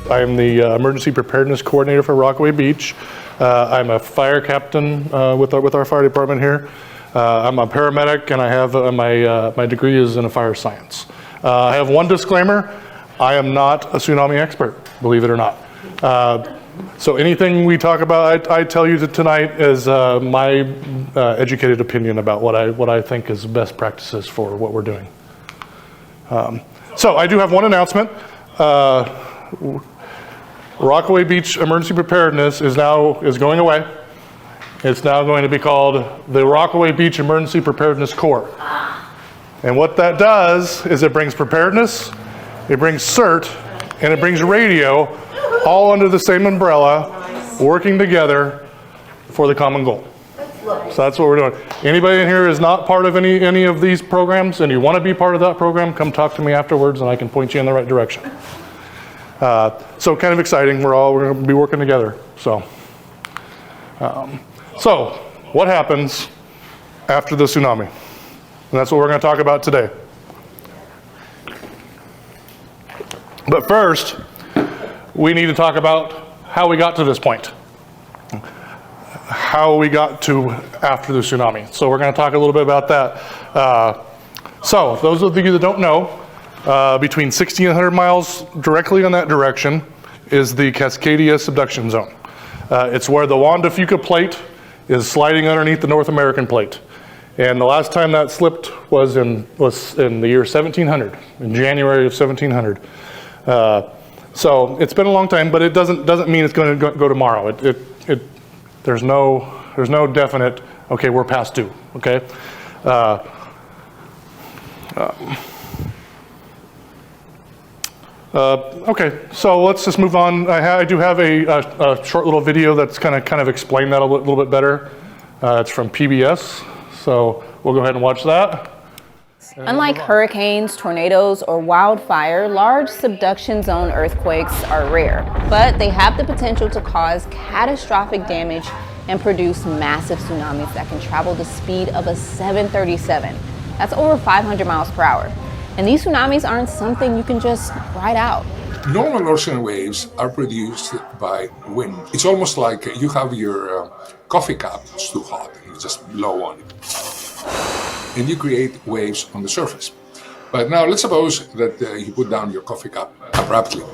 I am the Emergency Preparedness Coordinator for Rockaway Beach. I'm a fire captain with our fire department here. I'm a paramedic, and I have my degree is in fire science. I have one disclaimer: I am not a tsunami expert, believe it or not. So anything we talk about, I tell you tonight is my educated opinion about what I think is best practices for what we're doing. So I do have one announcement. Rockaway Beach Emergency Preparedness is going away. It's now going to be called the Rockaway Beach Emergency Preparedness Corps. And what that does is it brings preparedness, it brings CERT, and it brings radio, all under the same umbrella, working together for the common goal. So that's what we're doing. Anybody in here is not part of any of these programs, and you want to be part of that program, come talk to me afterwards, and I can point you in the right direction. So kind of exciting. We're going to be working together. So what happens after the tsunami? And that's what we're going to talk about today. But first, we need to talk about how we got to this point. How we got to after the tsunami. So we're going to talk a little bit about that. So those of you that don't know, between 60 and 100 miles directly in that direction is the Cascadia subduction zone. It's where the Juan de Fuca plate is sliding underneath the North American plate. And the last time that slipped was in the year 1700, in January of 1700. So it's been a long time, but it doesn't mean it's going to go tomorrow. There's no definite, okay, we're past due, okay? Okay, so let's just move on. I do have a short little video that's kind of explain that a little bit better. It's from PBS, so we'll go ahead and watch that. Unlike hurricanes, tornadoes, or wildfire, large subduction zone earthquakes are rare, but they have the potential to cause catastrophic damage and produce massive tsunamis that can travel the speed of a 737. That's over 500 miles per hour. And these tsunamis aren't something you can just ride out. Normal ocean waves are produced by wind. It's almost like you have your coffee cup, it's too hot, and you just blow on it. And you create waves on the surface. But now let's suppose that you put down your coffee cup abruptly.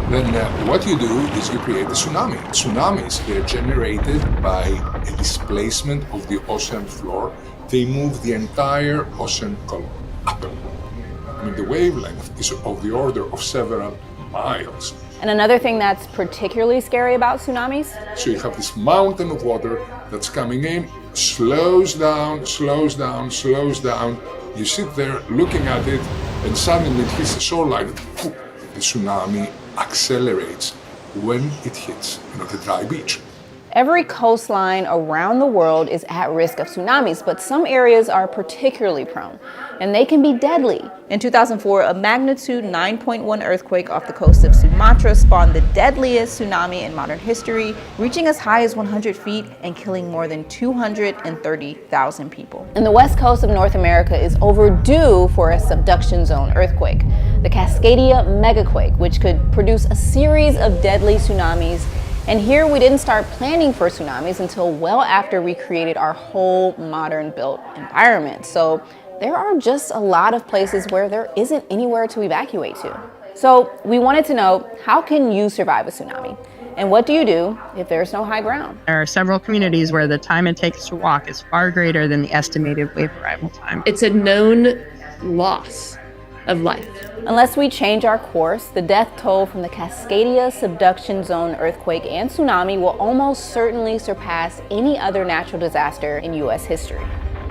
Then what you do is you create a tsunami. Tsunamis, they're generated by a displacement of the ocean floor. They move the entire ocean column up. I mean, the wavelength is of the order of several miles. And another thing that's particularly scary about tsunamis? So you have this mountain of water that's coming in, slows down, slows down, slows down. You sit there looking at it, and suddenly it hits the shoreline. The tsunami accelerates when it hits the dry beach. Every coastline around the world is at risk of tsunamis, but some areas are particularly prone, and they can be deadly. In 2004, a magnitude 9.1 earthquake off the coast of Sumatra spawned the deadliest tsunami in modern history, reaching as high as 100 feet and killing more than 230,000 people. And the west coast of North America is overdue for a subduction zone earthquake, the Cascadia megaquake, which could produce a series of deadly tsunamis. And here we didn't start planning for tsunamis until well after we created our whole modern built environment. So there are just a lot of places where there isn't anywhere to evacuate to. So we wanted to know, how can you survive a tsunami? And what do you do if there's no high ground? There are several communities where the time it takes to walk is far greater than the estimated wave arrival time. It's a known loss of life. Unless we change our course, the death toll from the Cascadia subduction zone earthquake and tsunami will almost certainly surpass any other natural disaster in U.S. history.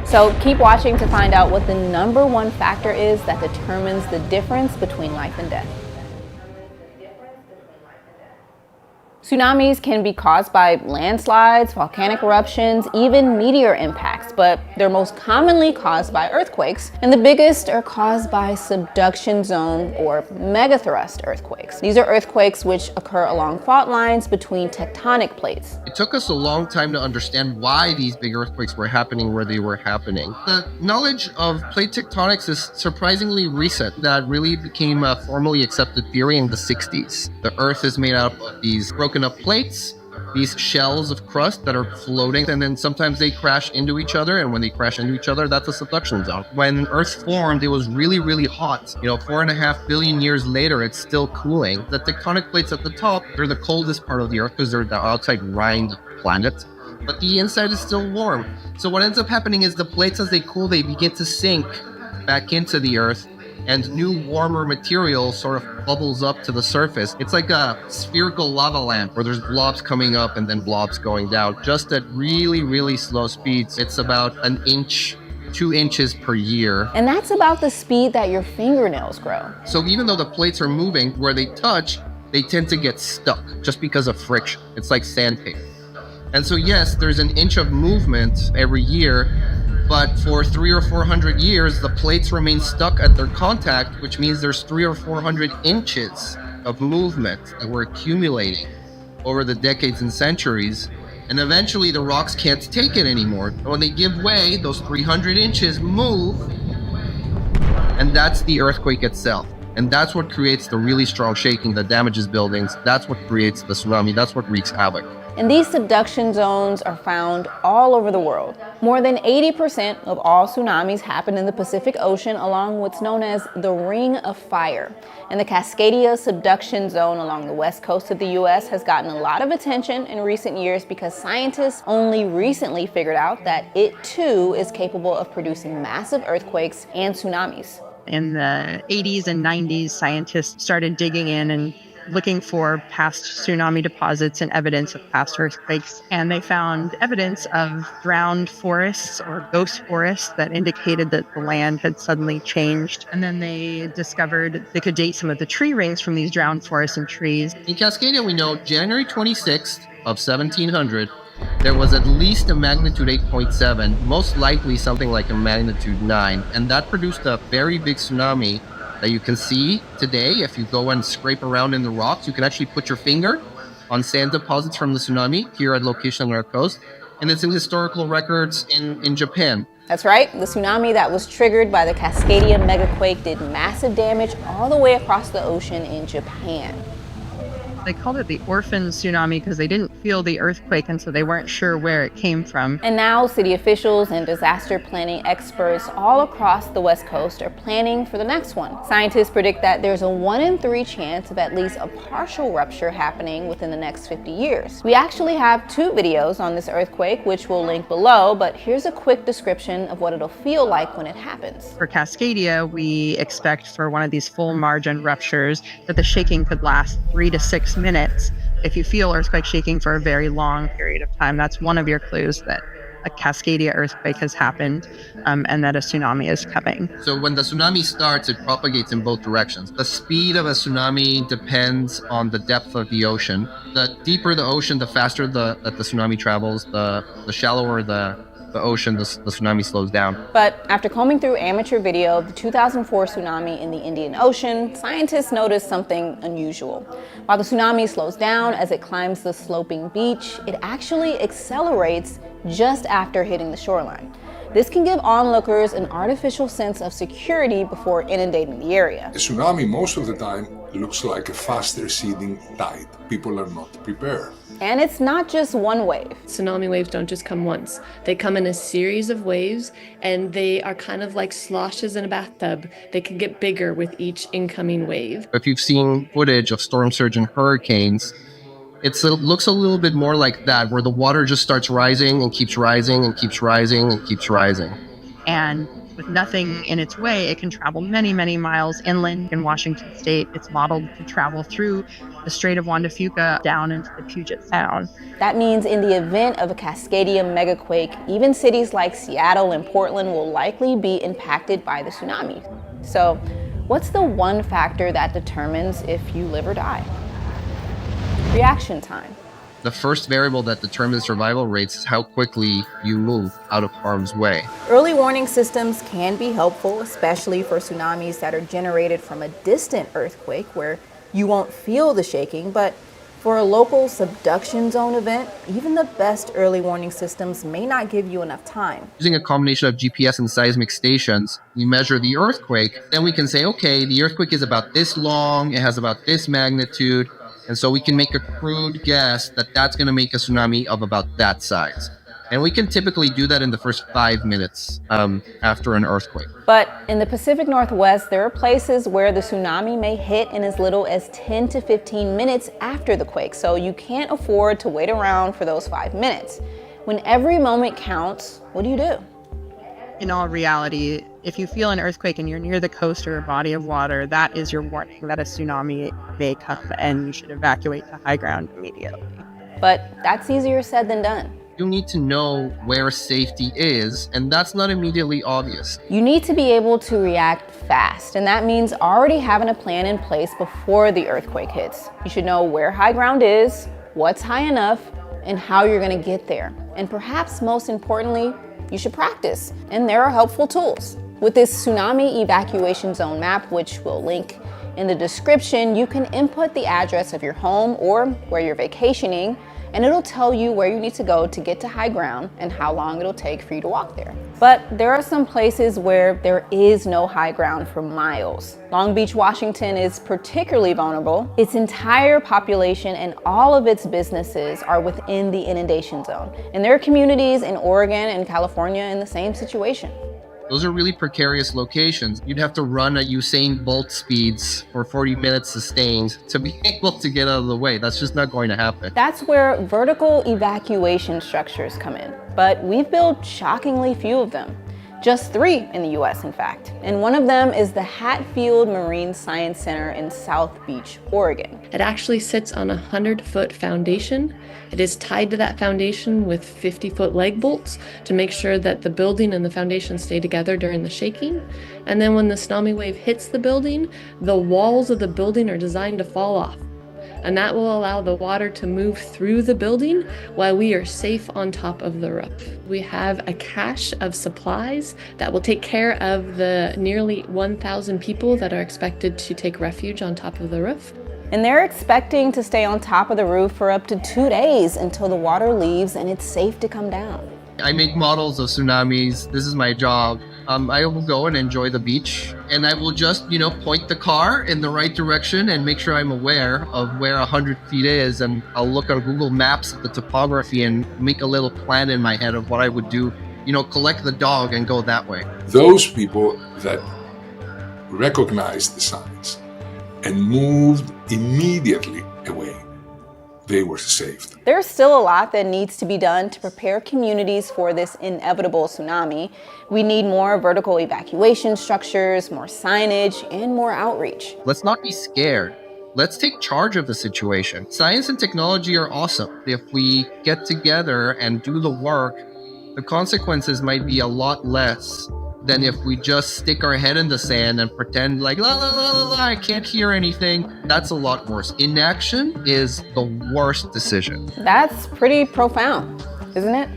So keep watching to find out what the #1 factor is that determines the difference between life and death. Tsunamis can be caused by landslides, volcanic eruptions, even meteor impacts, but they're most commonly caused by earthquakes, and the biggest are caused by subduction zone or megathrust earthquakes. These are earthquakes which occur along fault lines between tectonic plates. It took us a long time to understand why these big earthquakes were happening where they were happening. The knowledge of plate tectonics is surprisingly recent. That really became a formally accepted theory in the 60s. The Earth is made up of these broken up plates, these shells of crust that are floating, and then sometimes they crash into each other, and when they crash into each other, that's a subduction zone. When Earth formed, it was really, really hot. 4.5 billion years later, it's still cooling. The tectonic plates at the top, they're the coldest part of the Earth because they're the outside rind of the planet, but the inside is still warm. So what ends up happening is the plates, as they cool, they begin to sink back into the Earth, and new warmer material sort of bubbles up to the surface. It's like a spherical lava lamp where there's blobs coming up and then blobs going down, just at really, really slow speeds. It's about 1 inch, 2 inches per year. And that's about the speed that your fingernails grow. So even though the plates are moving, where they touch, they tend to get stuck just because of friction. It's like sandpaper. And so yes, there's 1 inch of movement every year, but for 300 or 400 years, the plates remain stuck at their contact, which means there's 300 or 400 inches of movement that we're accumulating over the decades and centuries. And eventually the rocks can't take it anymore. And when they give way, those 300 inches move, and that's the earthquake itself. And that's what creates the really strong shaking that damages buildings. That's what creates the tsunami. That's what wreaks havoc. And these subduction zones are found all over the world. More than 80% of all tsunamis happen in the Pacific Ocean along what's known as the Ring of Fire. And the Cascadia subduction zone along the west coast of the US has gotten a lot of attention in recent years because scientists only recently figured out that it too is capable of producing massive earthquakes and tsunamis. In the 80s and 90s, scientists started digging in and looking for past tsunami deposits and evidence of past earthquakes. And they found evidence of drowned forests or ghost forests that indicated that the land had suddenly changed. And then they discovered they could date some of the tree rings from these drowned forests and trees. In Cascadia, we know January 26th of 1700, there was at least a magnitude 8.7, most likely something like a magnitude 9. And that produced a very big tsunami that you can see today. If you go and scrape around in the rocks, you can actually put your finger on sand deposits from the tsunami here at location on our coast. And it's in historical records in Japan. That's right, the tsunami that was triggered by the Cascadia megaquake did massive damage all the way across the ocean in Japan. They called it the orphan tsunami because they didn't feel the earthquake, and so they weren't sure where it came from. And now city officials and disaster planning experts all across the West Coast are planning for the next one. Scientists predict that there's a 1 in 3 chance of at least a partial rupture happening within the next 50 years. We actually have 2 videos on this earthquake, which we'll link below, but here's a quick description of what it'll feel like when it happens. For Cascadia, we expect for one of these full margin ruptures that the shaking could last 3 to 6 minutes. If you feel earthquake shaking for a very long period of time, that's one of your clues that a Cascadia earthquake has happened and that a tsunami is coming. So when the tsunami starts, it propagates in both directions. The speed of a tsunami depends on the depth of the ocean. The deeper the ocean, the faster that the tsunami travels. The shallower the ocean, the tsunami slows down. But after combing through amateur video of the 2004 tsunami in the Indian Ocean, scientists noticed something unusual. While the tsunami slows down as it climbs the sloping beach, it actually accelerates just after hitting the shoreline. This can give onlookers an artificial sense of security before inundating the area. A tsunami most of the time looks like a fast receding tide. People are not prepared. And it's not just one wave. Tsunami waves don't just come once. They come in a series of waves, and they are kind of like sloshes in a bathtub. They can get bigger with each incoming wave. If you've seen footage of storm surge and hurricanes, it looks a little bit more like that, where the water just starts rising and keeps rising and keeps rising and keeps rising. And with nothing in its way, it can travel many, many miles inland. In Washington state, it's modeled to travel through the Strait of Juan de Fuca down into the Puget Sound. That means in the event of a Cascadia megaquake, even cities like Seattle and Portland will likely be impacted by the tsunami. So, what's the one factor that determines if you live or die? reaction time. The first variable that determines survival rates is how quickly you move out of harm's way. Early warning systems can be helpful, especially for tsunamis that are generated from a distant earthquake where you won't feel the shaking, but for a local subduction zone event, even the best early warning systems may not give you enough time. Using a combination of GPS and seismic stations, we measure the earthquake, then we can say, okay, the earthquake is about this long, it has about this magnitude, and so we can make a crude guess that that's going to make a tsunami of about that size. And we can typically do that in the first 5 minutes after an earthquake. But in the Pacific Northwest, there are places where the tsunami may hit in as little as 10 to 15 minutes after the quake, so you can't afford to wait around for those 5 minutes. When every moment counts, what do you do? In all reality, if you feel an earthquake and you're near the coast or a body of water, that is your warning that a tsunami may come and you should evacuate to high ground immediately. But that's easier said than done. You need to know where safety is, and that's not immediately obvious. You need to be able to react fast, and that means already having a plan in place before the earthquake hits. You should know where high ground is, what's high enough, and how you're going to get there. And perhaps most importantly, you should practice, and there are helpful tools. With this tsunami evacuation zone map, which we'll link in the description, you can input the address of your home or where you're vacationing, and it'll tell you where you need to go to get to high ground and how long it'll take for you to walk there. But there are some places where there is no high ground for miles. Long Beach, Washington is particularly vulnerable. Its entire population and all of its businesses are within the inundation zone. And there are communities in Oregon and California in the same situation. Those are really precarious locations. You'd have to run at Usain Bolt speeds for 40 minutes sustained to be able to get out of the way. That's just not going to happen. That's where vertical evacuation structures come in. But we've built shockingly few of them. Just 3 in the US, in fact. And one of them is the Hatfield Marine Science Center in South Beach, Oregon. It actually sits on a 100-foot foundation. It is tied to that foundation with 50-foot leg bolts to make sure that the building and the foundation stay together during the shaking. And then when the tsunami wave hits the building, the walls of the building are designed to fall off. And that will allow the water to move through the building while we are safe on top of the roof. We have a cache of supplies that will take care of the nearly 1,000 people that are expected to take refuge on top of the roof. And they're expecting to stay on top of the roof for up to 2 days until the water leaves and it's safe to come down. I make models of tsunamis. This is my job. I will go and enjoy the beach, and I will just, point the car in the right direction and make sure I'm aware of where 100 feet is, and I'll look at Google Maps at the topography and make a little plan in my head of what I would do, collect the dog and go that way. Those people that recognized the signs and moved immediately away, they were saved. There's still a lot that needs to be done to prepare communities for this inevitable tsunami. We need more vertical evacuation structures, more signage, and more outreach. Let's not be scared. Let's take charge of the situation. Science and technology are awesome. If we get together and do the work, the consequences might be a lot less than if we just stick our head in the sand and pretend like, la, la, la, la, la, I can't hear anything. That's a lot worse. Inaction is the worst decision. That's pretty profound, isn't it?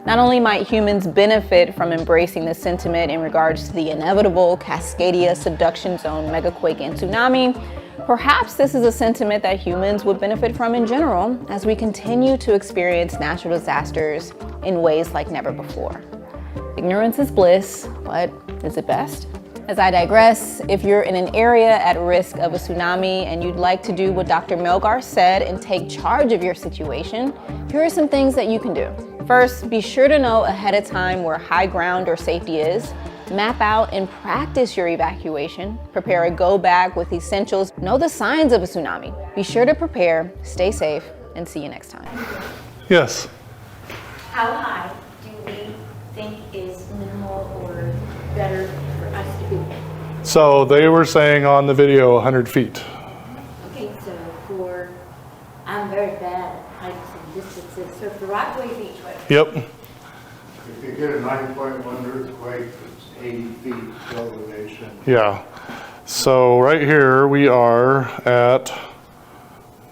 Not only might humans benefit from embracing this sentiment in regards to the inevitable Cascadia subduction zone megaquake and tsunami, perhaps this is a sentiment that humans would benefit from in general as we continue to experience natural disasters in ways like never before. Ignorance is bliss, but is it best? As I digress, if you're in an area at risk of a tsunami and you'd like to do what Dr. Melgar said and take charge of your situation, here are some things that you can do. First, be sure to know ahead of time where high ground or safety is. Map out and practice your evacuation. Prepare a go bag with essentials. Know the signs of a tsunami. Be sure to prepare, stay safe, and see you next time. Yes. How high do we think is minimal or better for us to be? So they were saying on the video 100 feet. Okay, so I'm very bad at heights and distances, so for Rockaway Beach, what? Yep. If you get a 9.1 earthquake, it's 80 feet elevation. Yeah. So right here we are at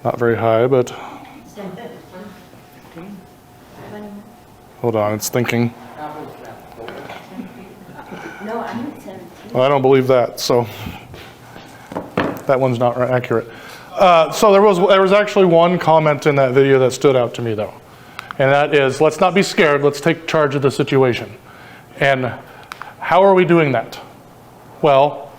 Not very high, but hold on, it's thinking. No, I'm at 17. Well, I don't believe that, so that one's not accurate. So there was actually one comment in that video that stood out to me, though, and that is, let's not be scared, let's take charge of the situation. And how are we doing that? Well,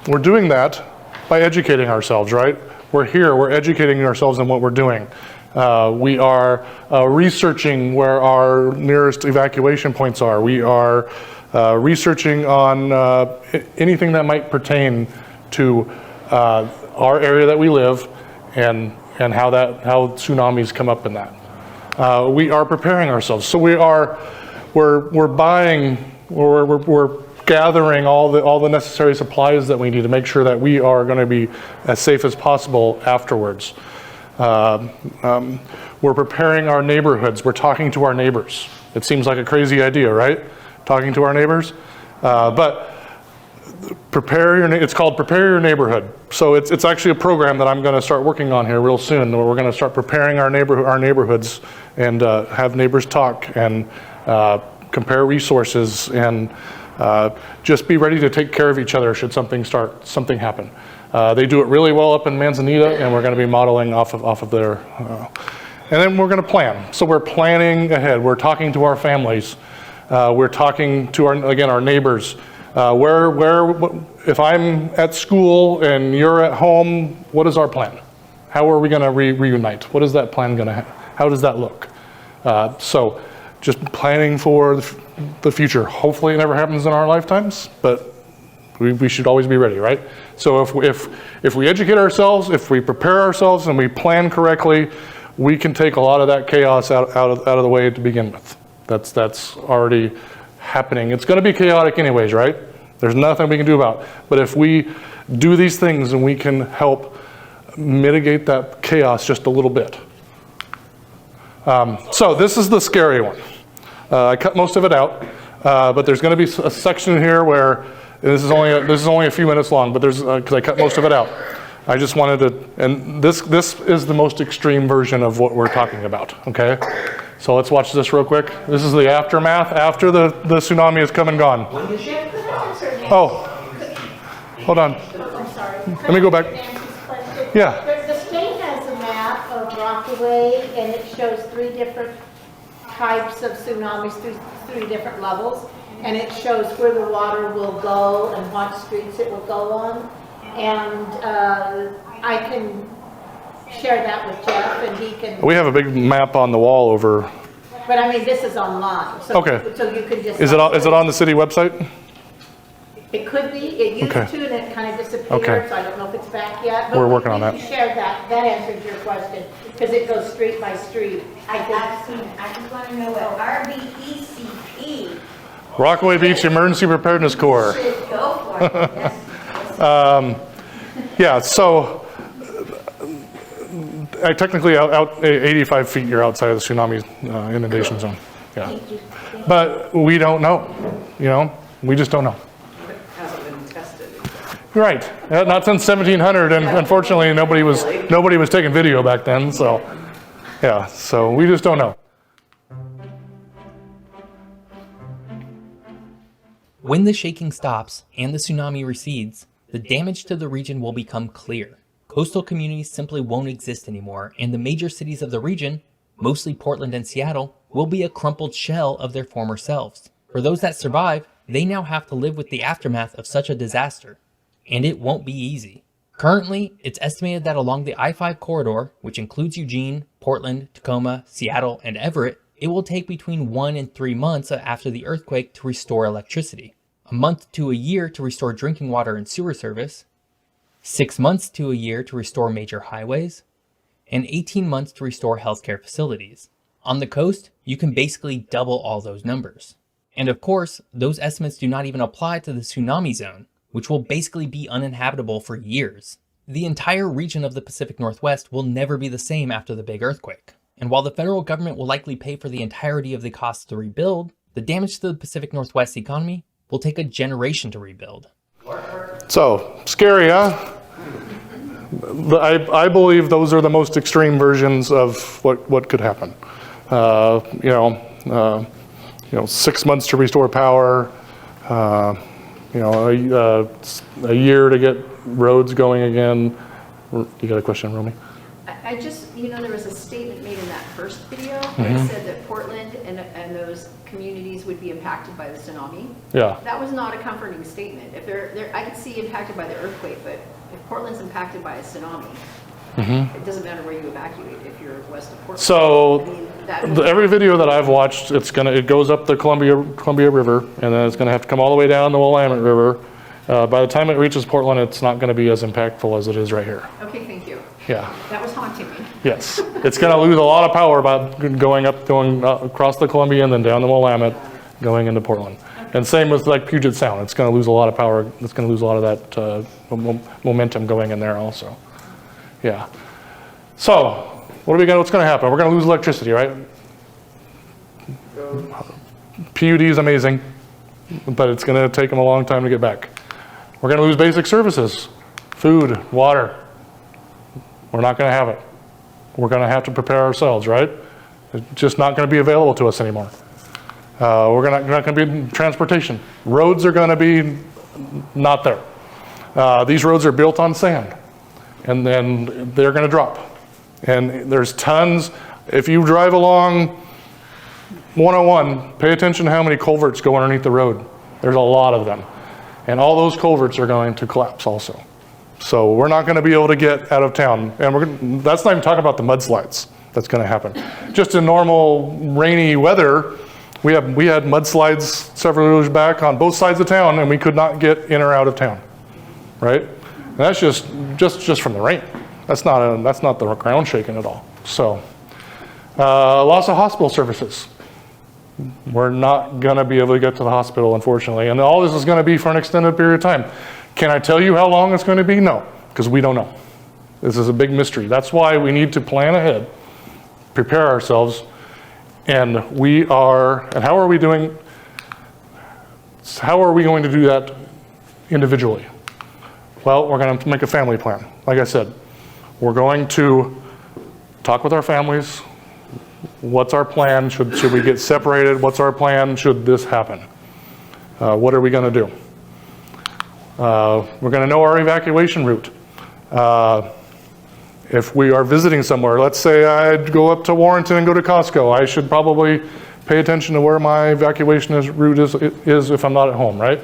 we're doing that by educating ourselves, right? We're here, we're educating ourselves in what we're doing. We are researching where our nearest evacuation points are. We are researching on anything that might pertain to our area that we live and how tsunamis come up in that. We are preparing ourselves. So we're gathering all the necessary supplies that we need to make sure that we are going to be as safe as possible afterwards. We're preparing our neighborhoods. We're talking to our neighbors. It seems like a crazy idea, right? Talking to our neighbors, but it's called Prepare Your Neighborhood. So it's actually a program that I'm going to start working on here real soon, where we're going to start preparing our neighborhoods and have neighbors talk and compare resources and just be ready to take care of each other should something happen. They do it really well up in Manzanita, and we're going to be modeling off of their. And then we're going to plan. So we're planning ahead. We're talking to our families. We're talking to our neighbors. If I'm at school and you're at home, what is our plan? How are we going to reunite? What is that plan going to how does that look? So just planning for the future. Hopefully it never happens in our lifetimes, but we should always be ready, right? So if we educate ourselves, if we prepare ourselves and we plan correctly, we can take a lot of that chaos out of the way to begin with. That's already happening. It's going to be chaotic anyways, right? There's nothing we can do about it. But if we do these things, and we can help mitigate that chaos just a little bit. So this is the scary one. I cut most of it out, but there's going to be a section here where this is only a few minutes long, but because I cut most of it out. I just wanted to, and this is the most extreme version of what we're talking about. Okay, so let's watch this real quick. This is the aftermath after the tsunami has come and gone. Oh, hold on. I'm sorry. Let me go back. Yeah. The state has a map of Rockaway, and it shows 3 different types of tsunamis through 3 different levels, and it shows where the water will go and what streets it will go on. And I can share that with Jeff, and he can. We have a big map on the wall over. But I mean, this is online, so Okay. So you could just. Is it on the city website? It could be. It used Okay. to, and it kind of disappeared. Okay. So I don't know if it's back yet. But We're working on you that. can share that. That answers your question because it goes street by street. I've seen it. I just want to know what RBECP Rockaway Beach Emergency Preparedness Corps. should go for. Yes. Yeah, so I technically out 85 feet, you're outside of the tsunami inundation zone. Yeah, but we don't know. We just don't know. Hasn't been tested. Right, not since 1700, and unfortunately nobody was taking video back then. So yeah, so we just don't know. When the shaking stops and the tsunami recedes, the damage to the region will become clear. Coastal communities simply won't exist anymore, and the major cities of the region, mostly Portland and Seattle, will be a crumpled shell of their former selves. For those that survive, they now have to live with the aftermath of such a disaster. And it won't be easy. Currently, it's estimated that along the I-5 corridor, which includes Eugene, Portland, Tacoma, Seattle, and Everett, it will take between 1 and 3 months after the earthquake to restore electricity. A month to a year to restore drinking water and sewer service, 6 months to a year to restore major highways, and 18 months to restore healthcare facilities. On the coast, you can basically double all those numbers. And of course, those estimates do not even apply to the tsunami zone, which will basically be uninhabitable for years. The entire region of the Pacific Northwest will never be the same after the big earthquake. And while the federal government will likely pay for the entirety of the costs to rebuild, the damage to the Pacific Northwest economy will take a generation to rebuild. So, scary, huh? I believe those are the most extreme versions of what could happen. 6 months to restore power, a year to get roads going again. You got a question, Romy? I just, there was a statement made in that first video that said that Portland and those communities would be impacted by the tsunami. Yeah. That was not a comforting statement. If I could see impacted by the earthquake, but if Portland's impacted by a tsunami, it doesn't matter where you evacuate if you're west of Portland. So every video that I've watched, it goes up the Columbia River, and then it's going to have to come all the way down the Willamette River. By the time it reaches Portland, it's not going to be as impactful as it is right here. Okay, thank you. Yeah. That was haunting me. Yes, it's going to lose a lot of power about going across the Columbia and then down the Willamette, going into Portland. And same with like Puget Sound, it's going to lose a lot of power. It's going to lose a lot of that momentum going in there also. Yeah. So what's going to happen? We're going to lose electricity, right? PUD is amazing, but it's going to take them a long time to get back. We're going to lose basic services, food, water. We're not going to have it. We're going to have to prepare ourselves, right? It's just not going to be available to us anymore. We're not going to be transportation. Roads are going to be not there. These roads are built on sand, and then they're going to drop. And there's tons. If you drive along 101, pay attention to how many culverts go underneath the road. There's a lot of them. And all those culverts are going to collapse also. So we're not going to be able to get out of town. And that's not even talking about the mudslides that's going to happen. Just in normal rainy weather, we had mudslides several years back on both sides of town, and we could not get in or out of town, right? And that's just from the rain. That's not the ground shaking at all. So loss of hospital services. We're not going to be able to get to the hospital, unfortunately. And all this is going to be for an extended period of time. Can I tell you how long it's going to be? No, because we don't know. This is a big mystery. That's why we need to plan ahead, prepare ourselves, and how are we going to do that individually? Well, we're going to make a family plan. Like I said, we're going to talk with our families. What's our plan? Should we get separated? What's our plan? Should this happen? What are we going to do? We're going to know our evacuation route. If we are visiting somewhere, let's say I'd go up to Warrenton and go to Costco, I should probably pay attention to where my evacuation route is if I'm not at home, right?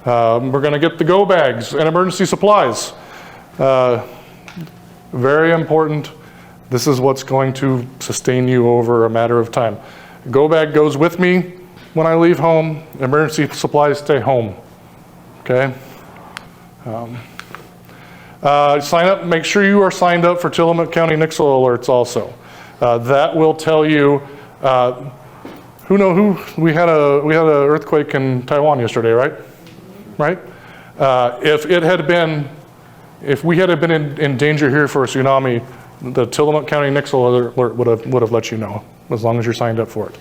We're going to get the go bags and emergency supplies. Very important. This is what's going to sustain you over a matter of time. Go bag goes with me when I leave home. Emergency supplies stay home. Okay? Sign up. Make sure you are signed up for Tillamook County Nixle alerts also. That will tell you. We had an earthquake in Taiwan yesterday, right? Right? If we had been in danger here for a tsunami, the Tillamook County Nixle alert would have let you know, as long as you're signed up for it.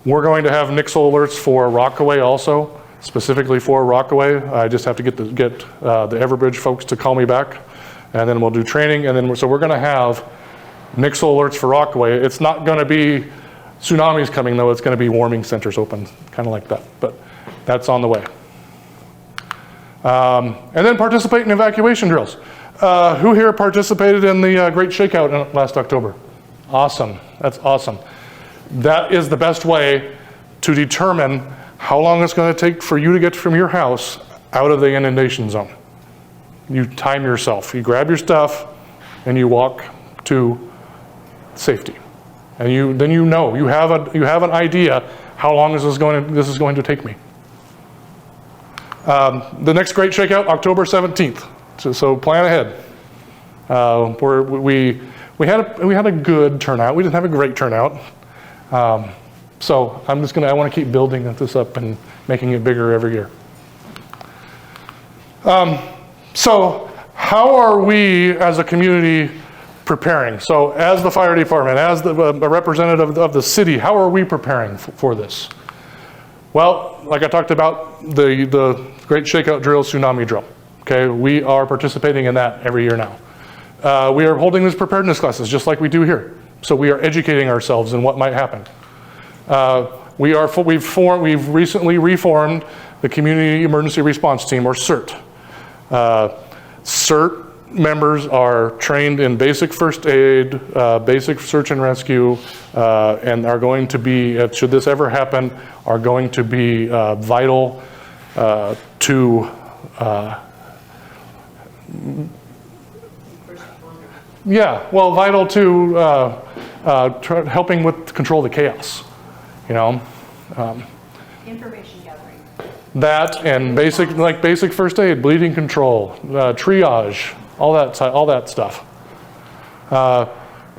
We're going to have Nixle alerts for Rockaway also, specifically for Rockaway. I just have to get the Everbridge folks to call me back, and then we'll do training. And then so we're going to have Nixle alerts for Rockaway. It's not going to be tsunamis coming though. It's going to be warming centers open, kind of like that. But that's on the way. And then participate in evacuation drills. Who here participated in the Great Shakeout last October? Awesome. That's awesome. That is the best way to determine how long it's going to take for you to get from your house out of the inundation zone. You time yourself. You grab your stuff and you walk to safety. And then you have an idea how long this is going to take me. The next Great Shakeout, October 17th. So plan ahead. We had a good turnout. We didn't have a great turnout. So I want to keep building this up and making it bigger every year. So how are we as a community preparing? So as the fire department, as a representative of the city, how are we preparing for this? Well, like I talked about, the Great Shakeout drill, tsunami drill. Okay, we are participating in that every year now. We are holding these preparedness classes just like we do here. So we are educating ourselves in what might happen. We've recently reformed the Community Emergency Response Team, or CERT. CERT members are trained in basic first aid, basic search and rescue, and are going to be, should this ever happen, are going to be vital to vital to helping with control the chaos, you know. Information gathering. That and basic first aid, bleeding control, triage, all that stuff.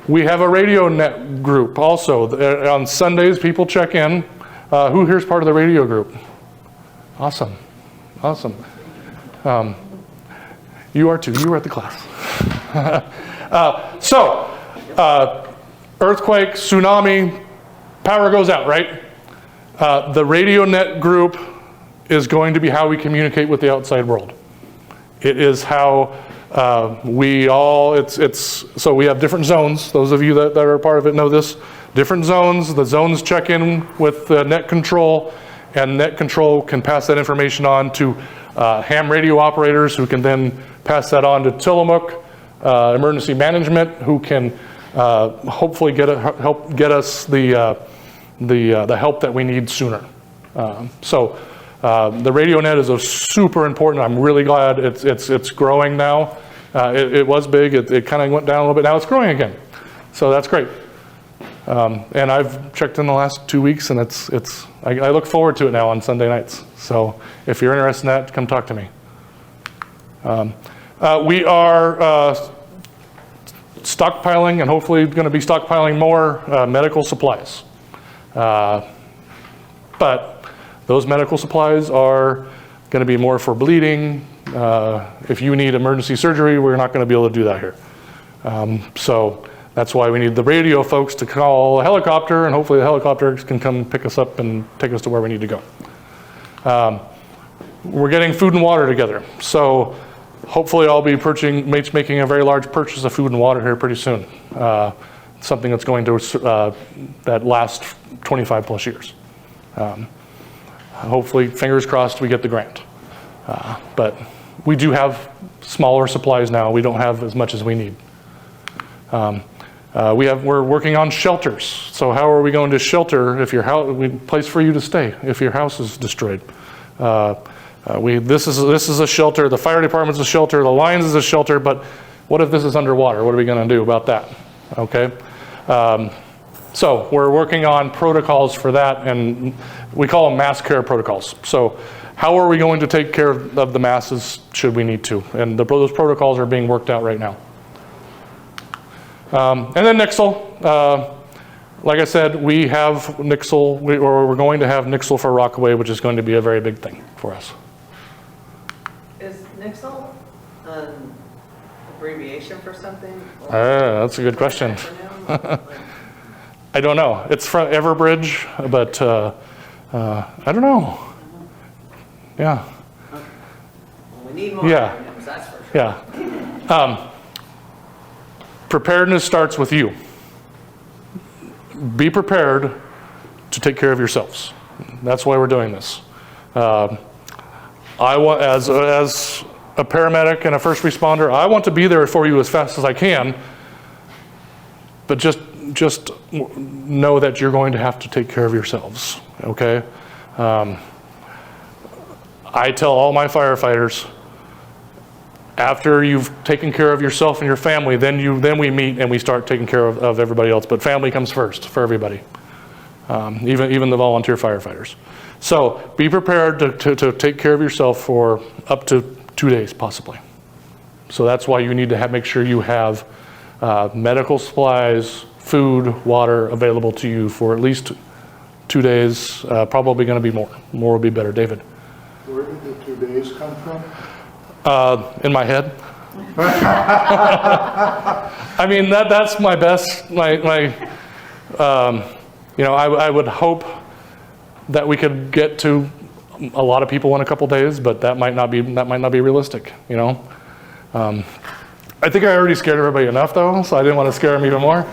We have a radio net group also. On Sundays, people check in. Who here's part of the radio group? Awesome. You are too. You were at the class. Earthquake, tsunami, power goes out, right? The radio net group is going to be how we communicate with the outside world. It is how so we have different zones. Those of you that are a part of it know this. Different zones. The zones check in with net control, and net control can pass that information on to ham radio operators, who can then pass that on to Tillamook emergency management, who can hopefully help get us the help that we need sooner. The radio net is super important. I'm really glad it's growing now. It was big. It kind of went down a little bit. Now it's growing again, so that's great. And I've checked in the last 2 weeks, and I look forward to it now on Sunday nights. So if you're interested in that, come talk to me. We are stockpiling, and hopefully going to be stockpiling more medical supplies. But those medical supplies are going to be more for bleeding. If you need emergency surgery, we're not going to be able to do that here. So that's why we need the radio folks to call a helicopter, and hopefully the helicopter can come pick us up and take us to where we need to go. We're getting food and water together. So hopefully I'll be making a very large purchase of food and water here pretty soon. Something that's going to that last 25 plus years. Hopefully, fingers crossed, we get the grant. But we do have smaller supplies now. We don't have as much as we need. We're working on shelters. So how are we going to shelter if your house, place for you to stay if your house is destroyed? This is a shelter. The fire department's a shelter. The Lions is a shelter. But what if this is underwater? What are we going to do about that? Okay. So we're working on protocols for that, and we call them mass care protocols. So how are we going to take care of the masses should we need to? And those protocols are being worked out right now. And then Nixle. Like I said, we have Nixle, we're going to have Nixle for Rockaway, which is going to be a very big thing for us. Is Nixle an abbreviation for something? That's a good question. I don't know. It's from Everbridge, but I don't know. Yeah. Well, we need more acronyms, that's for sure. Yeah. Preparedness starts with you. Be prepared to take care of yourselves. That's why we're doing this. I want, as a paramedic and a first responder, I want to be there for you as fast as I can. But just know that you're going to have to take care of yourselves. Okay. I tell all my firefighters, after you've taken care of yourself and your family, then we meet and we start taking care of everybody else. But family comes first for everybody, even the volunteer firefighters. So be prepared to take care of yourself for up to 2 days, possibly. So that's why you need to make sure you have medical supplies, food, water available to you for at least 2 days. Probably going to be more. More will be better. David. Where did the 2 days come from? In my head. I mean, that's my best. I would hope that we could get to a lot of people in a couple days, but that might not be realistic, you know. I think I already scared everybody enough though, so I didn't want to scare them even more.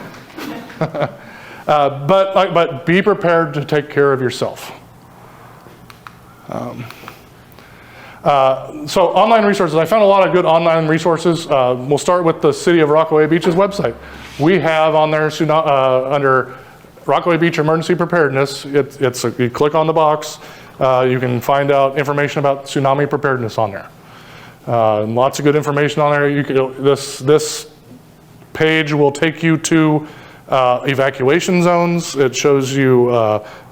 But be prepared to take care of yourself. So online resources, I found a lot of good online resources. We'll start with the City of Rockaway Beach's website. We have on there under Rockaway Beach Emergency Preparedness, you click on the box, you can find out information about tsunami preparedness on there. Lots of good information on there. This page will take you to evacuation zones. It shows you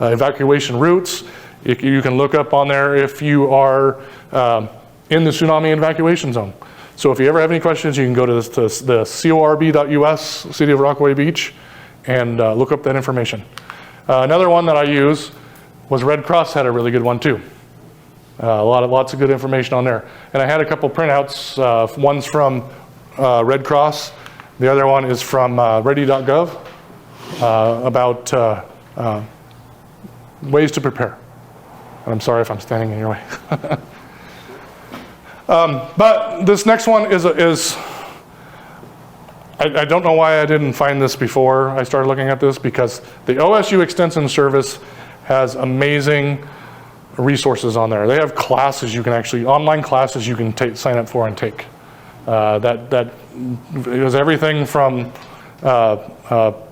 evacuation routes. You can look up on there if you are in the tsunami evacuation zone. So if you ever have any questions, you can go to the corb.us, City of Rockaway Beach, and look up that information. Another one that I use was Red Cross had a really good one too. Lots of good information on there. And I had a couple printouts. One's from Red Cross. The other one is from ready.gov about ways to prepare. And I'm sorry if I'm standing in your way. But this next one is I don't know why I didn't find this before I started looking at this, because the OSU Extension Service has amazing resources on there. They have classes you can actually, online classes you can sign up for and take. That is everything from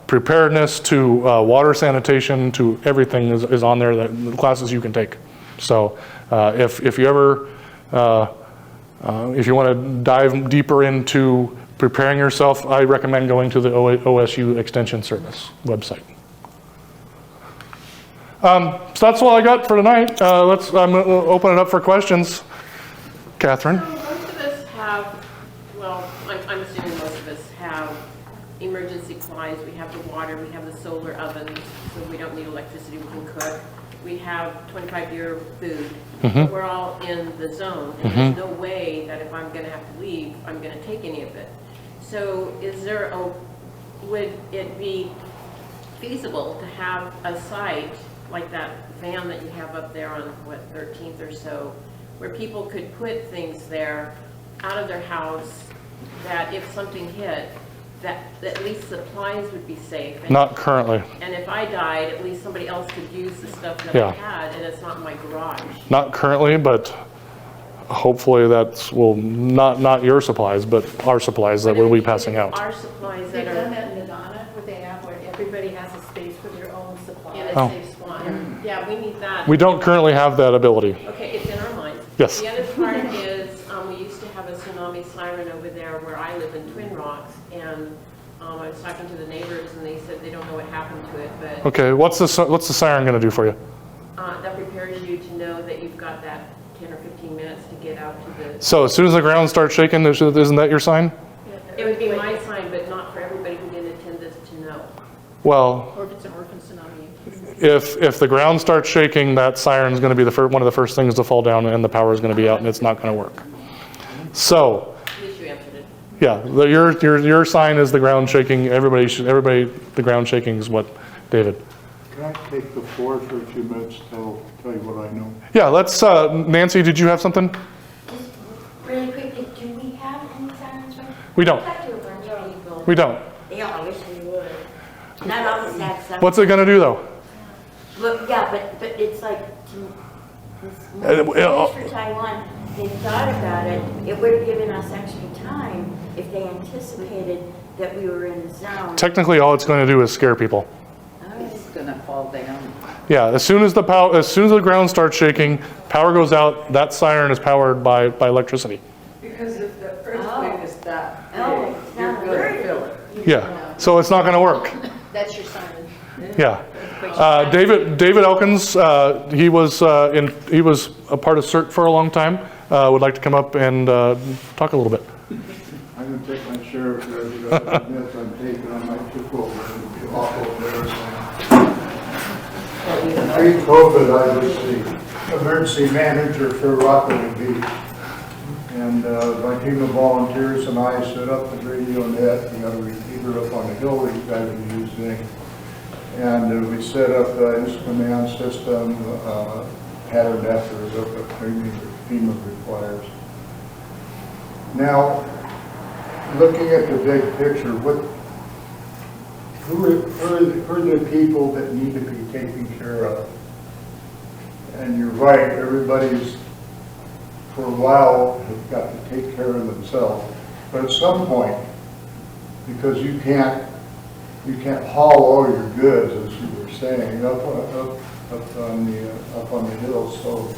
preparedness to water sanitation to everything is on there, the classes you can take. So if you ever, if you want to dive deeper into preparing yourself, I recommend going to the OSU Extension Service website. So that's all I got for tonight. I'm going to open it up for questions. Catherine? So most of us have, well, I'm assuming most of us have emergency supplies. We have the water, we have the solar ovens, so we don't need electricity, we can cook. We have 25-year food. But we're all in the zone, and there's no way that if I'm going to have to leave, I'm going to take any of it. So would it be feasible to have a site like that van that you have up there on, what, 13th or so, where people could put things there out of their house, that if something hit, that at least supplies would be safe? And not currently. And if I died, at least somebody else could use the stuff that I had, and it's not in my garage. Not currently, but hopefully that's, well, not your supplies, but our supplies that we'll be passing out. Our supplies They've that done are that in Madonna, where everybody has a space for their own supply. in a safe spot. Yeah, we need that. We don't currently have that ability. Okay, it's in our minds. Yes. The other part is, we used to have a tsunami siren over there where I live in Twin Rocks, and I was talking to the neighbors, and they said they don't know what happened to it, but Okay, what's the siren going to do for you? that prepares you to know that you've got that 10 or 15 minutes to get out to the... So as soon as the ground starts shaking, isn't that your sign? It would be my sign, but not for everybody who didn't attend this to know. Well, Or if it's an orphan tsunami. if the ground starts shaking, that siren is going to be one of the first things to fall down, and the power is going to be out, and it's not going to work. So, At least you answered it. yeah, your sign is the ground shaking. Everybody, the ground shaking is what, David? Can I take the floor for a few minutes, tell you what I know? Yeah, let's, Nancy, did you have something? Just really quickly, do we have any sirens right? We don't. I talked to a bunch of people. We don't. Yeah, I wish we would. Not all the sad stuff. What's it going to do, though? Look, yeah, but it's like, for Taiwan, they thought about it, it would have given us extra time if they anticipated that we were in the zone. Technically, all it's going to do is scare people. It's gonna fall down. Yeah, as soon as the ground starts shaking, power goes out. That siren is powered by electricity. Because if the earthquake is that Oh, big, it's you're not gonna worried. feel it. Yeah, so it's not going to work. That's your siren. Yeah. David Elkins, he was a part of CERT for a long time. Would like to come up and talk a little bit. I'm going to take my share of the minutes I'm taking. I might tip over and be awful embarrassing. Pre-COVID, I was the emergency manager for Rockaway Beach. And my team of volunteers and I set up the radio net. We got a receiver up on the hill these guys were using. And we set up the instrument command system, pattern after what FEMA requires. Now, looking at the big picture, who are the people that need to be taken care of? And you're right, everybody's, for a while, have got to take care of themselves. But at some point, because you can't haul all your goods, as you were saying, up on the hills. So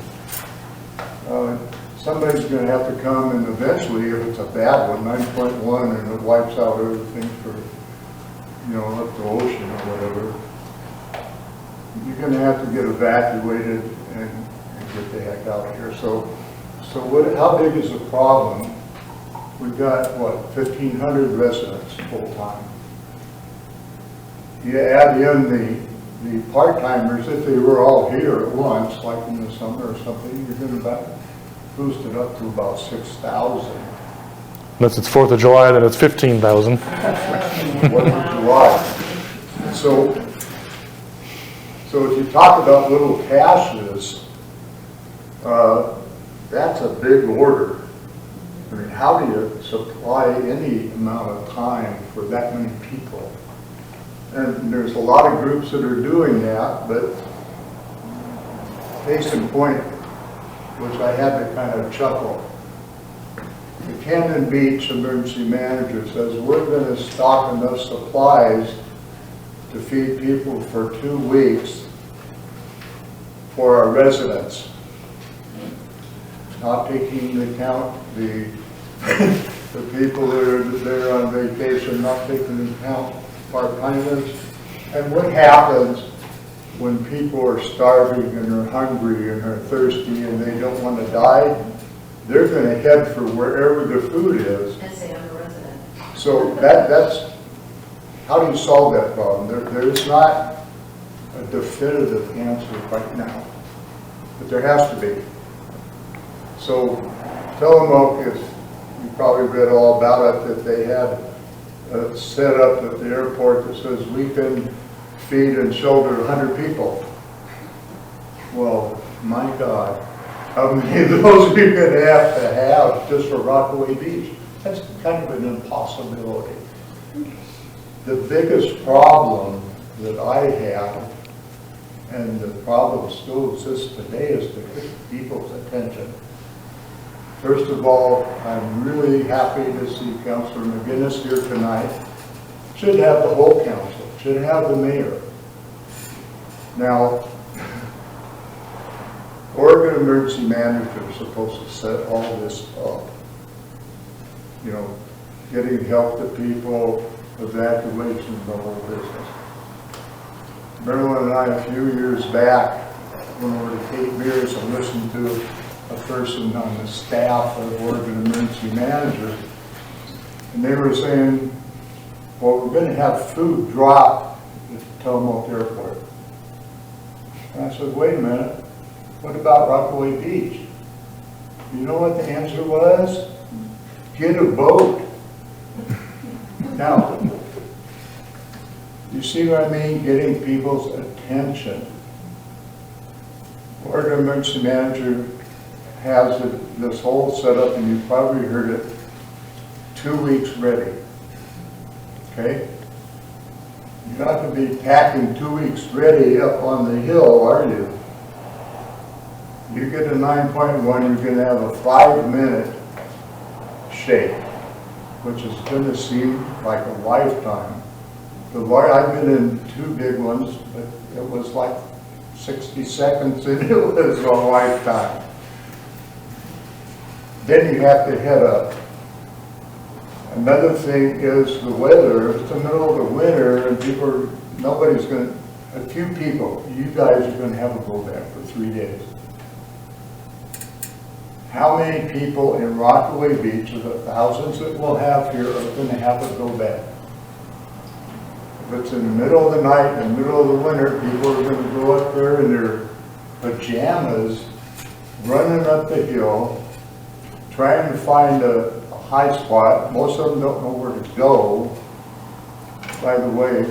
somebody's going to have to come, and eventually, if it's a bad one, 9.1, and it wipes out everything for, up the ocean or whatever, you're going to have to get evacuated and get the heck out of here. So how big is the problem? We've got, 1,500 residents full-time. You add in the part-timers, if they were all here at once, like in the summer or something, you're going to boost it up to about 6,000. Unless it's 4th of July, then it's 15,000. 4th of July. So if you talk about little caches, that's a big order. I mean, how do you supply any amount of time for that many people? And there's a lot of groups that are doing that, but case in point, which I had to kind of chuckle. The Camden Beach emergency manager says, we're going to stock enough supplies to feed people for 2 weeks for our residents. Not taking into account the people that are there on vacation, not taking into account part-timers. And what happens when people are starving and they're hungry and they're thirsty and they don't want to die? They're going to head for wherever the food is. And say I'm a resident. So that's, how do you solve that problem? There's not a definitive answer right now, but there has to be. So Tillamook, if you probably read all about it, that they had a set up at the airport that says we can feed and shelter 100 people. Well, my God, how many of those are you going to have just for Rockaway Beach? That's kind of an impossibility. The biggest problem that I have, and the problem still exists today, is to get people's attention. First of all, I'm really happy to see Councilor McGinnis here tonight. Should have the whole council, should have the mayor. Now, Oregon emergency manager is supposed to set all this up. Getting help to people, evacuation, the whole business. Marilyn and I, a few years back, went over to Cape Mears and listened to a person on the staff of Oregon emergency manager, and they were saying, well, we're going to have food drop at Tillamook Airport. And I said, wait a minute, what about Rockaway Beach? You know what the answer was? Get a boat. Now, you see what I mean? Getting people's attention. Oregon emergency manager has this whole setup, and you probably heard it, 2 weeks ready. Okay? You're not going to be packing 2 weeks ready up on the hill, are you? You get a 9.1, you're going to have a 5-minute shake, which is going to seem like a lifetime. I've been in 2 big ones, but it was like 60 seconds and it was a lifetime. Then you have to head up. Another thing is the weather. It's the middle of the winter and a few people, you guys are going to have a go back for 3 days. How many people in Rockaway Beach, of the thousands that we'll have here, are going to have a go back? If it's in the middle of the night, in the middle of the winter, people are going to go up there in their pajamas, running up the hill, trying to find a high spot. Most of them don't know where to go. By the way,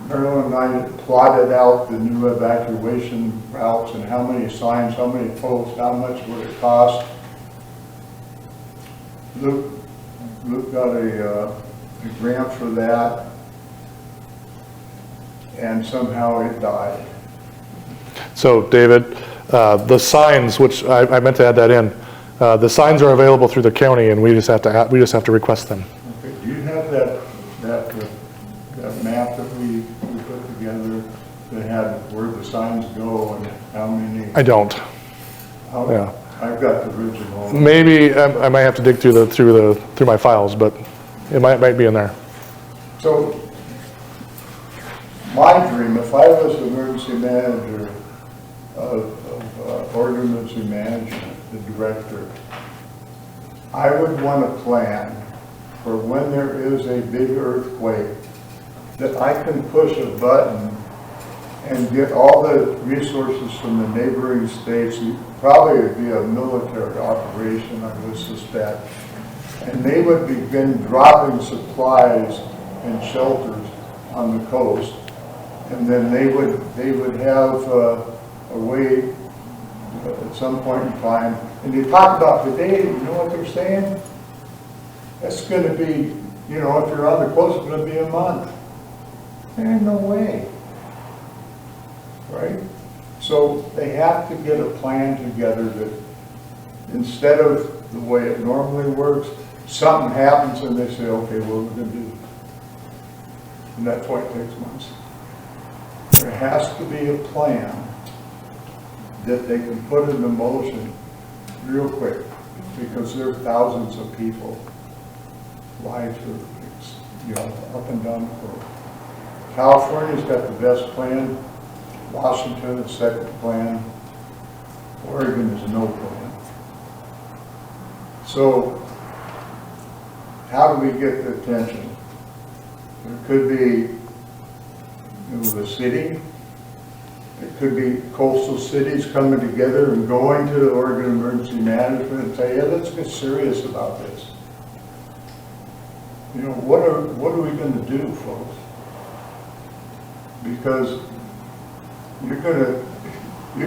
Marilyn and I plotted out the new evacuation routes and how many signs, how many posts, how much would it cost. Luke got a grant for that, and somehow it died. So David, the signs, which I meant to add that in, the signs are available through the county, and we just have to request them. Okay, do you have that map that we put together that had where the signs go and how many? I don't. Yeah. I've got the original. Maybe I might have to dig through my files, but it might be in there. So my dream, if I was emergency manager of Oregon Emergency Management, the director, I would want a plan for when there is a big earthquake that I can push a button and get all the resources from the neighboring states. Probably it would be a military operation, I would suspect. And they would begin dropping supplies and shelters on the coast. And then they would have a way at some point in time. And they talk about today, you know what they're saying? That's going to be, you know, if you're on the coast, it's going to be a month. There ain't no way. Right? So they have to get a plan together that instead of the way it normally works, something happens and they say, okay, what are we going to do? And that's why it takes months. There has to be a plan that they can put into motion real quick, because there are thousands of people, lives are, you know, up and down the coast. California's got the best plan. Washington is second plan. Oregon is no plan. So how do we get the attention? There could be, you know, the city. It could be coastal cities coming together and going to the Oregon Emergency Management and say, yeah, let's get serious about this. You know, what are we going to do, folks? Because you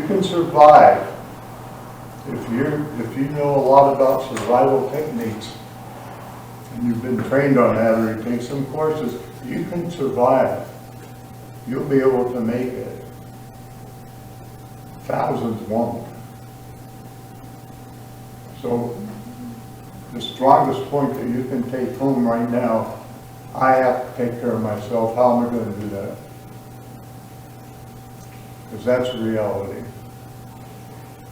can survive if you know a lot about survival techniques and you've been trained on that, or you take some courses, you can survive. You'll be able to make it. Thousands won't. So the strongest point that you can take home right now, I have to take care of myself. How am I going to do that? Because that's the reality.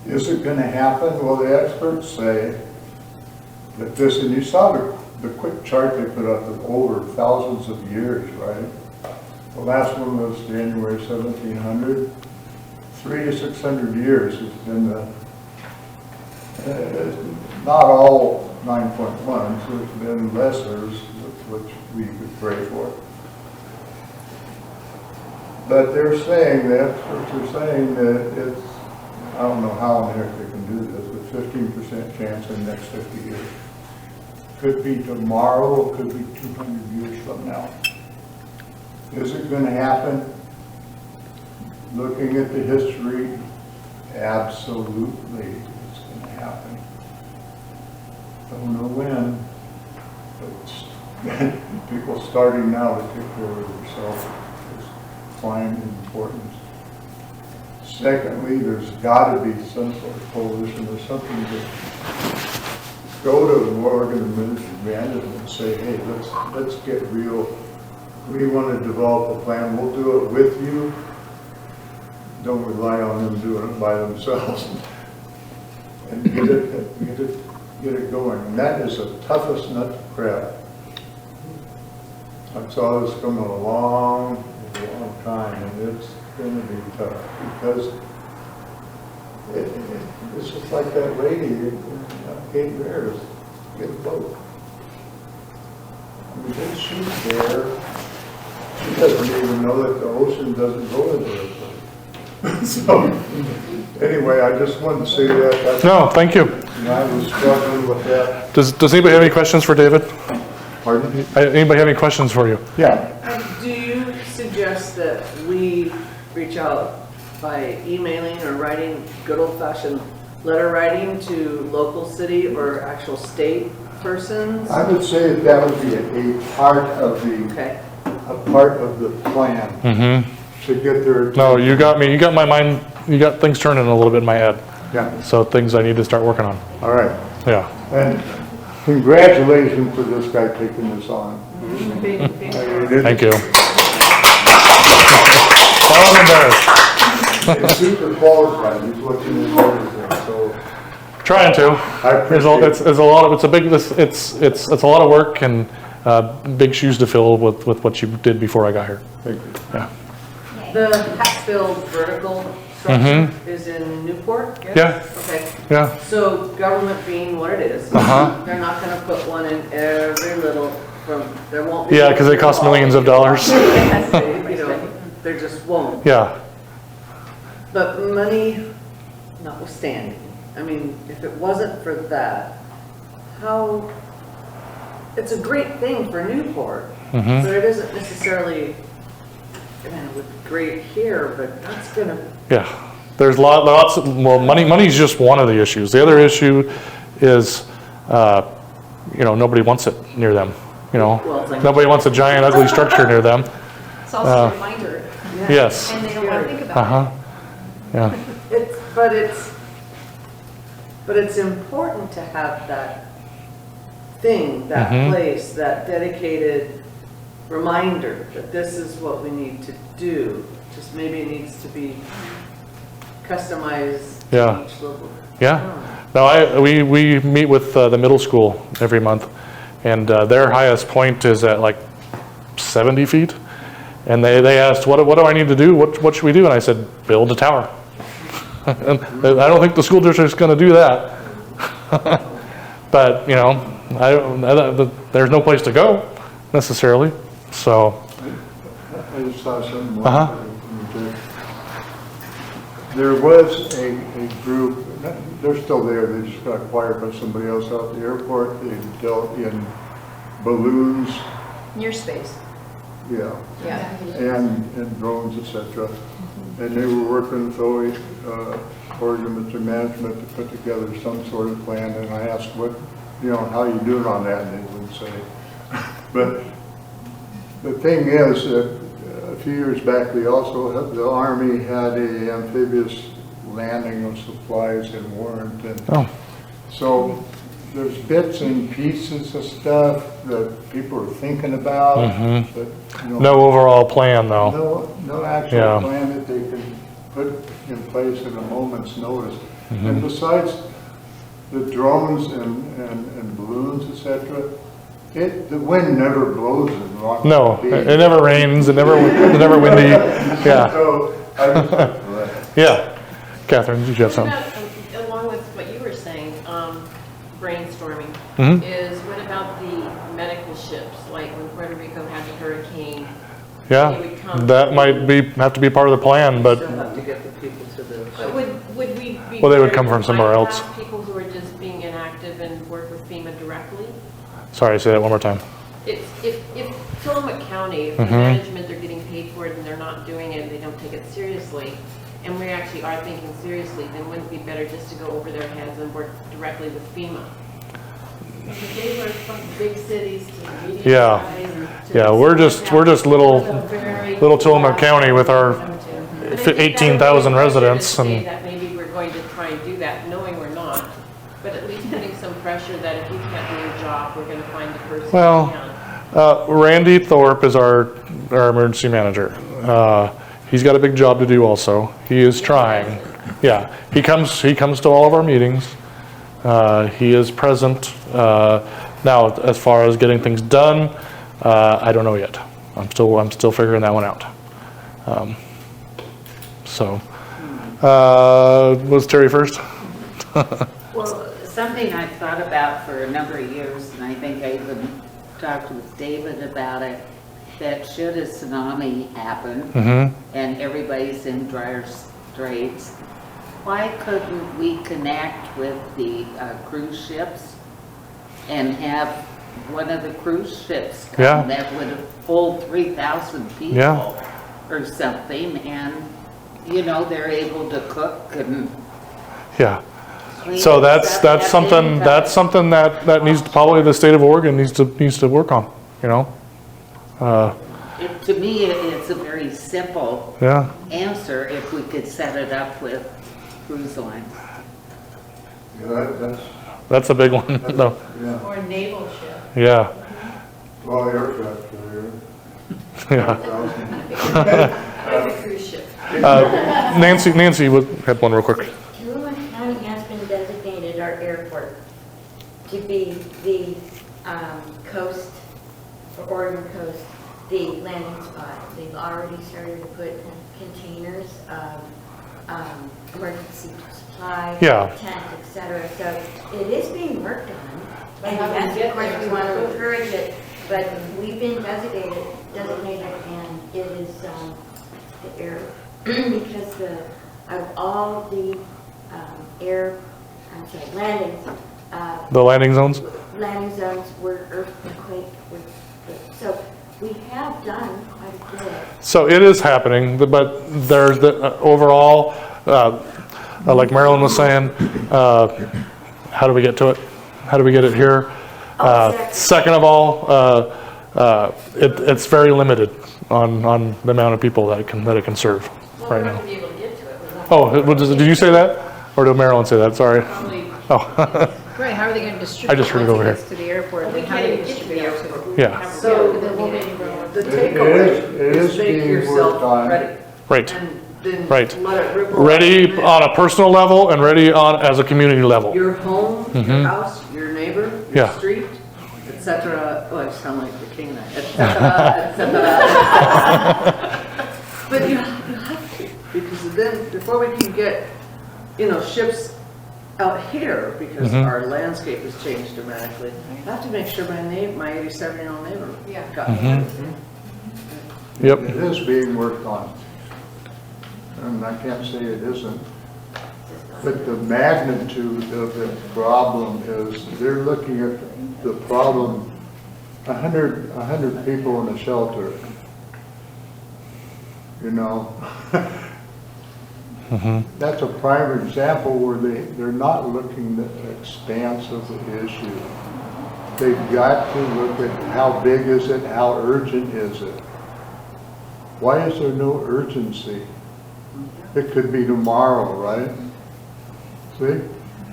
Is it going to happen? Well, the experts say that this, and you saw the quick chart they put up of over thousands of years, right? The last one was January 1700. 300 to 600 years has been the, not all 9.1s, there's been lessers, which we could pray for. But they're saying that, it's, I don't know how on earth they can do this, but 15% chance in the next 50 years. Could be tomorrow, it could be 200 years from now. Is it going to happen? Looking at the history, absolutely it's going to happen. Don't know when, but people starting now to take care of themselves is prime importance. Secondly, there's got to be some sort of coalition or something to go to the Oregon Emergency Management and say, hey, let's get real. We want to develop a plan. We'll do it with you. Don't rely on them doing it by themselves, and get it going. And that is the toughest nut to crack. I saw this coming a long time, and it's going to be tough because it's just like that lady, Kate Bears, get a boat. I mean, this she's there. She doesn't even know that the ocean doesn't go into her place. So, anyway, I just wanted to say that. No, thank you. And I was struggling with that. Does anybody have any questions for David? Pardon? Anybody have any questions for you? Yeah. Do you suggest that reach out by emailing or writing good old-fashioned letter writing to local city or actual state persons? I would say that would be a part of the, Okay. a part of the plan to get their. No, you got me. You got my mind. You got things turning a little bit in my head. Yeah. So things I need to start working on. All right. Yeah. And congratulations for this guy taking this on. Thank you. Well, I'm embarrassed. He's super qualified. He's looking at everything. So Trying to. I appreciate It's a lot of. It's a big. It's a lot of work and big shoes to fill with what you did before I got here. Thank you. Yeah. The Hatfield vertical structure is in Newport? Yes? Yeah. Okay. Yeah. So government being what it is, they're not gonna put one in every little, there won't be. Yeah, because they cost millions of dollars. You know, there just won't. Yeah. But money notwithstanding, I mean, if it wasn't for that, how, it's a great thing for Newport, but it isn't necessarily, I mean, it would be great here, but that's gonna. Yeah. There's lots of, well, money's just one of the issues. The other issue is, nobody wants it near them. Nobody wants a giant ugly structure near them. It's also a reminder. Yes. And they don't want to think about it. Yeah. But it's important to have that thing, that place, that dedicated reminder that this is what we need to do. Just maybe it needs to be customized to each level. Yeah. No, we meet with the middle school every month, and their highest point is at like 70 feet. And they asked, what do I need to do? What should we do? And I said, build a tower. And I don't think the school district's going to do that. But, there's no place to go necessarily. So. I just saw something. There was a group, they're still there, they just got acquired by somebody else out at the airport. They dealt in balloons. Your space. Yeah. Yeah. And drones, etc. And they were working with OE, Organ Management to put together some sort of plan. And I asked how you doing on that, and they wouldn't say. But the thing is that a few years back, the Army had a amphibious landing of supplies in Warrenton. So there's bits and pieces of stuff that people are thinking about, but no overall plan, though. No actual plan that they can put in place in a moment's notice. And besides the drones and balloons, etc., the wind never blows in Rockaway. No, it never rains. It never windy. Yeah. So I just yeah. Catherine, did you have something? Along with what you were saying, brainstorming, is what about the medical ships? Like when Puerto Rico had the hurricane. Yeah, that might have to be part of the plan, but. Still have to get the people to the. Would we be? Well, they would come from somewhere else. People who are just being inactive and work with FEMA directly? Sorry, say that one more time. If Tillamook County, if the management are getting paid for it and they're not doing it, they don't take it seriously, and we actually are thinking seriously, then wouldn't it be better just to go over their heads and work directly with FEMA? Because they work from big cities to medium size. Yeah, we're just little Tillamook County with our 18,000 residents, and that maybe we're going to try and do that, knowing we're not, but at least putting some pressure that if you can't do your job, we're going to find the person who can. Randy Thorpe is our emergency manager. He's got a big job to do also. He is trying. Yeah, he comes to all of our meetings. He is present. Now, as far as getting things done, I don't know yet. I'm still figuring that one out. Was Terry first? Well, something I've thought about for a number of years, and I think I even talked with David about it, that should a tsunami happen and everybody's in dire straits, why couldn't we connect with the cruise ships and have one of the cruise ships come that would hold 3,000 people or something, and you know, they're able to cook and Yeah. clean. So that's everything. something that needs to, probably the state of Oregon needs to work on, you know? To me, it's a very simple Yeah. answer if we could set it up with cruise lines. Yeah, That's a big one, though. yeah. Or naval ship. Yeah. Well, aircraft carrier. Yeah. Like a cruise ship. Nancy had one real quick. Tulum County has been designated our airport to be the coast, for Oregon coast, the landing spot. They've already started to put containers of emergency supply, Yeah. tent, etc. So it is being worked on. And how do we yes, get of course, there? we want to encourage it, but we've been designated, and it is the air, because of all the landings, The landing zones? landing zones were earthquake, so we have done quite a bit. So it is happening, but there's the overall, like Marilyn was saying, how do we get to it? How do we get it here? Second of all, it's very limited on the amount of people that it can serve right now. Be able to get to it. Oh, did you say that? Or did Marilyn say that? Sorry. Oh. Right, how are they going to distribute? I just heard it over once here. gets to the airport, We and how can't do even they get to the distribute airport. Yeah. So the It takeaway is is make being yourself worked on. ready. Right. And then Right. let it ripple. Ready out. on a personal level and ready on as a community level. Your home, Mhm. your house, your neighbor, your Yeah. street, et cetera. Oh, I sound like the king now. Et cetera, et cetera. But you have to, because then, before we can get, ships out here, because Mhm. our landscape has changed dramatically, I have to make sure my 87-year-old neighbor got Mhm. it. Yep. It is being worked on. And I can't say it isn't. But the magnitude of the problem is, they're looking at the problem, 100 people in a shelter. That's a prime example where they're not looking at the expanse of the issue. They've got to look at how big is it, how urgent is it? Why is there no urgency? It could be tomorrow, right? See?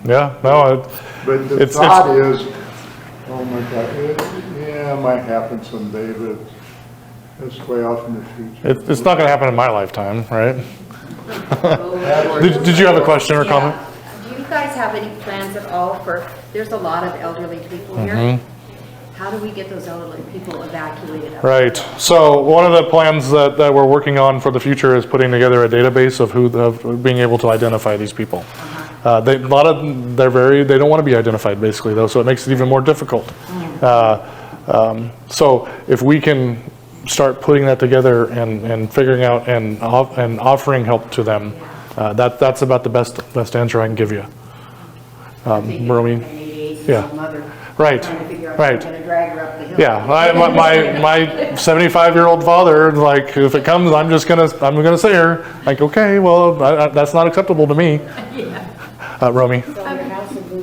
Yeah, no, But the it's- thought is, oh my God, it might happen someday, but it's way off in the future. it's not going to happen in my lifetime, right? Did you have a question or comment? Do you guys have any plans at all for, there's a lot of elderly people here. Mhm. How do we get those elderly people evacuated? out? Right. So one of the plans that we're working on for the future is putting together a database of being able to identify these people. They don't want to be identified basically though, so it makes it even more difficult. So if we can start putting that together and figuring out and offering help to them, that's about the best answer I can give you. Romy? Yeah. Right. Right. Yeah, my 75-year-old father, like, if it comes, I'm gonna say her, like, okay, well, that's not acceptable to me. Romy.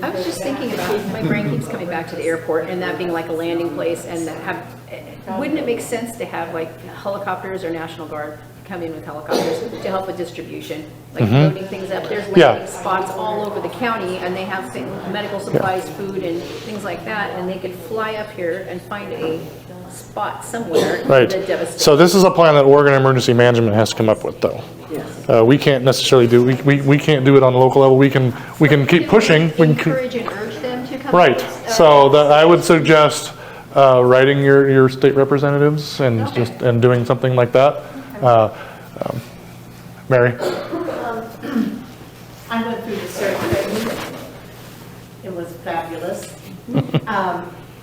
I was just thinking about, my brain keeps coming back to the airport and that being like a landing place and wouldn't it make sense to have like helicopters or National Guard come in with helicopters to help with distribution, like loading things up? There's landing spots all over the county and they have medical supplies, food and things like that, and they could fly up here and find a spot somewhere. Right. So this is a plan that Oregon Emergency Management has to come up with though. We can't necessarily we can't do it on the local level. We can keep pushing. We can encourage and urge them to come. Right. So I would suggest writing your state representatives and and doing something like that. Mary. I went through the search training. It was fabulous.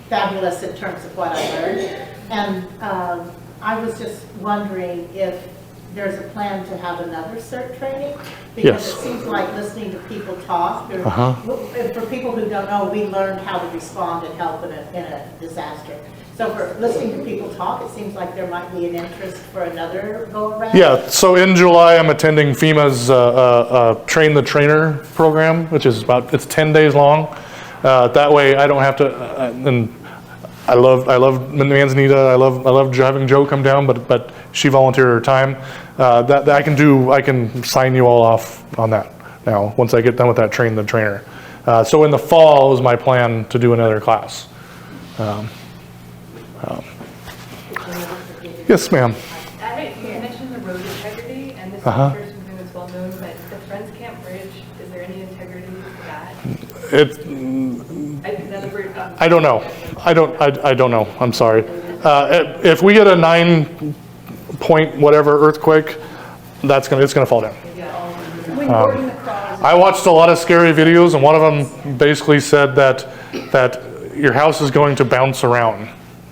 Fabulous in terms of what I learned. And I was just wondering if there's a plan to have another CERT training? Because Yes. it seems like listening to people talk, for people who don't know, we learned how to respond and help in a disaster. So for listening to people talk, it seems like there might be an interest for another go-around. Yeah, so in July, I'm attending FEMA's Train the Trainer program, which is it's 10 days long. That way I don't have to, and I love Manzanita, I love having Joe come down, but she volunteered her time. That I can sign you all off on that now, once I get done with that Train the Trainer. So in the fall is my plan to do another class. Yes, ma'am. You mentioned the road integrity, and this is something that's well known, but the Friends Camp Bridge, is there any integrity to that? I don't know. I don't know. I'm sorry. If we get a 9 point whatever earthquake, it's gonna fall down. I watched a lot of scary videos, and one of them basically said that your house is going to bounce around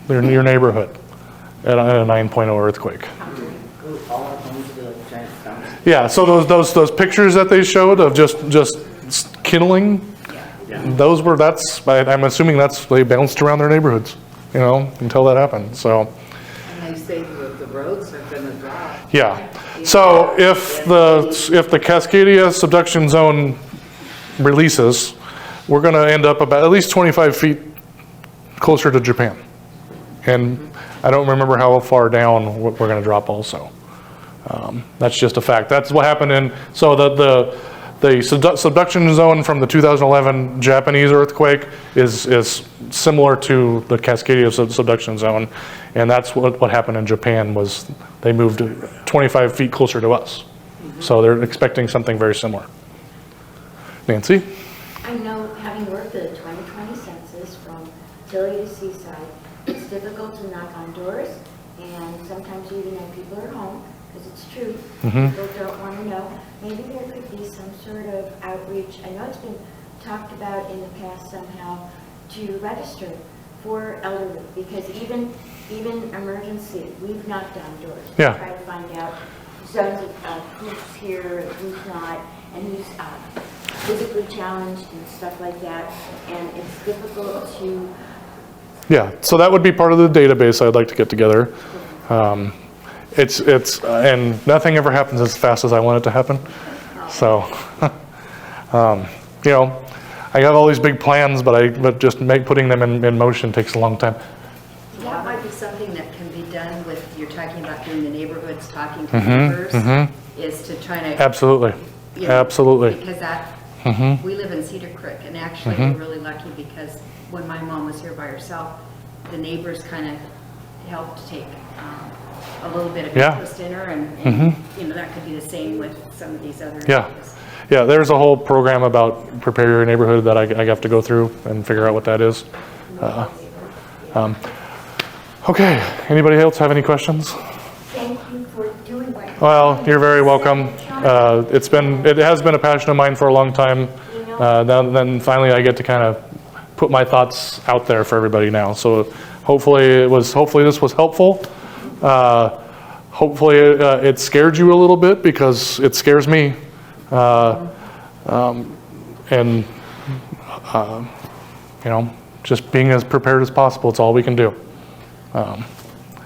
your neighborhood at a 9.0 earthquake. Yeah, so those pictures that they showed of just kindling, I'm assuming they bounced around their neighborhoods, until that happened. So. And they say the roads are going to drop. Yeah. So if the Cascadia subduction zone releases, we're going to end up about at least 25 feet closer to Japan. And I don't remember how far down we're going to drop also. That's just a fact. That's what happened so the subduction zone from the 2011 Japanese earthquake is similar to the Cascadia subduction zone. And that's what happened in Japan was they moved 25 feet closer to us. So they're expecting something very similar. Nancy? I know, having worked at the 2020 census from Philly to Seaside, it's difficult to knock on doors, and sometimes you even have people at home, because it's true. People don't want to know. Maybe there could be some sort of outreach. I know it's been talked about in the past somehow to register for elderly, because even emergency, we've knocked on doors to try to find out zones of who's here and who's not, and who's physically challenged and stuff like that, and it's difficult to... Yeah, so that would be part of the database I'd like to get together. And nothing ever happens as fast as I want it to happen. So, I have all these big plans, but just putting them in motion takes a long time. That might be something that can be done with, you're talking about doing the neighborhoods, talking to neighbors, is to try to... Absolutely, absolutely. Because we live in Cedar Creek, and actually we're really lucky because when my mom was here by herself, the neighbors kind of helped take a little bit of interest in her, and that could be the same with some of these other areas. Yeah, there's a whole program about prepare your neighborhood that I have to go through and figure out what that is. Okay, anybody else have any questions? Thank you for doing what... Well, you're very welcome. It has been a passion of mine for a long time. Then finally I get to kind of put my thoughts out there for everybody now. So hopefully this was helpful. Hopefully it scared you a little bit, because it scares me. Just being as prepared as possible, it's all we can do.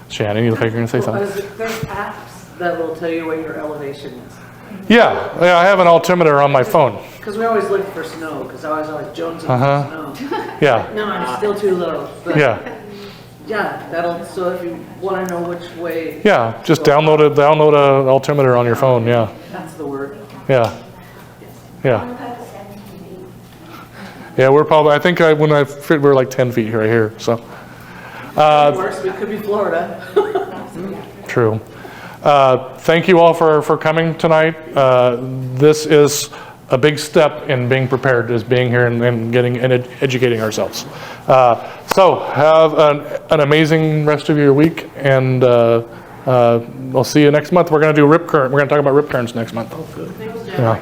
Shannon, you look like you're going to say something. There's apps that will tell you what your elevation is. Yeah, I have an altimeter on my phone. Because we always look for snow, because I was always jonesing for snow. Yeah. No, I'm still too low. But yeah. So if you want to know which way. Yeah, just download an altimeter on your phone, yeah. That's the word. Yeah. Yeah. Yeah, we're probably, I think when I fit, we're like 10 feet right here, so. Worse, it could be Florida. True. Thank you all for coming tonight. This is a big step in being prepared, is being here and getting and educating ourselves. So have an amazing rest of your week, and I'll see you next month. We're going to do rip current. We're going to talk about rip currents next month. Oh, good. Yeah.